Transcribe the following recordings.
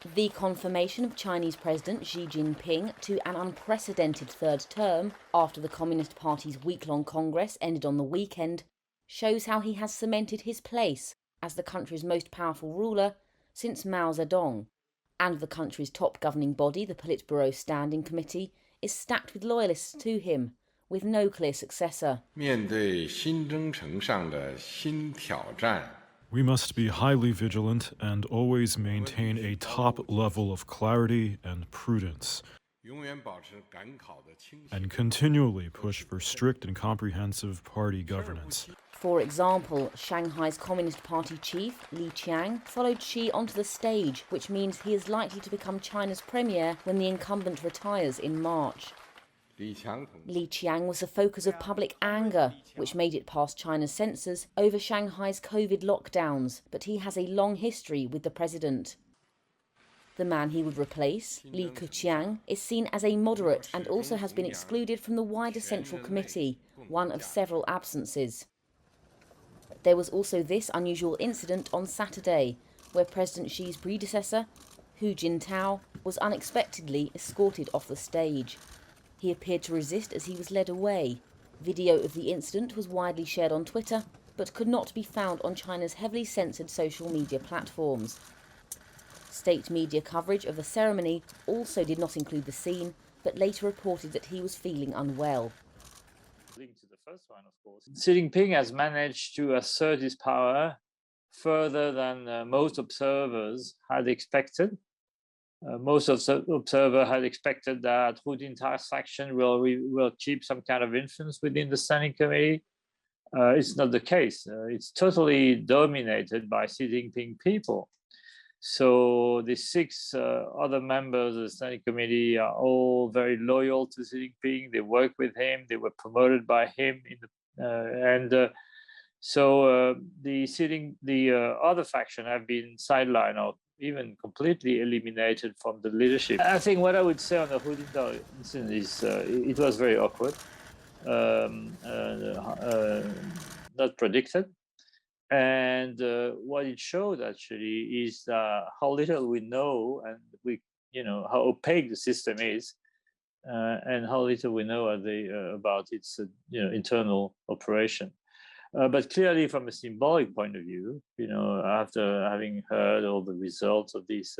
The confirmation of Chinese President Xi Jinping to an unprecedented third term after the Communist Party's week-long Congress ended on the weekend shows how he has cemented his place as the country's most powerful ruler since Mao Zedong, and the country's top governing body, the Politburo Standing Committee, is stacked with loyalists to him, with no clear successor. 面对新征程上的新挑战 We must be highly vigilant and always maintain a top level of clarity and prudence, 永远保持赶考的清醒 and continually push for strict and comprehensive party governance. For example, Shanghai's Communist Party chief, Li Qiang, followed Xi onto the stage, which means he is likely to become China's premier when the incumbent retires in March. 李强同志 Li Qiang was the focus of public anger, which made it past China's censors over Shanghai's COVID lockdowns, but he has a long history with the president. The man he would replace, Li Keqiang, is seen as a moderate and also has been excluded from the wider Central Committee, one of several absences. There was also this unusual incident on Saturday, where President Xi's predecessor, Hu Jintao, was unexpectedly escorted off the stage. He appeared to resist as he was led away. Video of the incident was widely shared on Twitter, but could not be found on China's heavily censored social media platforms. State media coverage of the ceremony also did not include the scene, but later reported that he was feeling unwell. Linked to the first one, of course. Xi Jinping has managed to assert his power further than most observers had expected. Most of the observers had expected that Hu Jintao's faction will keep some kind of influence within the Standing Committee. It's not the case. It's totally dominated by Xi Jinping people. So the 6 other members of the Standing Committee are all very loyal to Xi Jinping. They work with him. They were promoted by him. So the other faction have been sidelined or even completely eliminated from the leadership. I think what I would say on the Hu Jintao incident is it was very awkward, not predicted. And what it showed actually is how little we know, and how opaque the system is, and how little we know about its internal operation. But clearly, from a symbolic point of view, after having heard all the results of this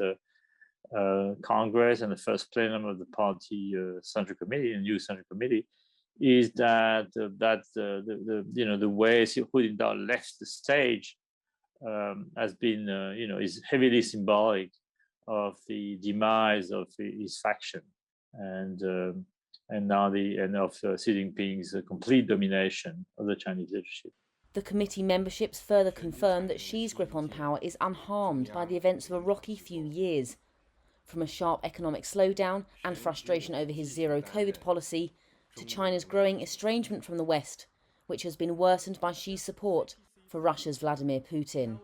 Congress and the first plenum of the party Central Committee, a new Central Committee, is that the way Hu Jintao left the stage has been is heavily symbolic of the demise of his faction and now of Xi Jinping's complete domination of the Chinese leadership. The committee memberships further confirmed that Xi's grip on power is unharmed by the events of a rocky few years, from a sharp economic slowdown and frustration over his zero-COVID policy to China's growing estrangement from the West, which has been worsened by Xi's support for Russia's Vladimir Putin.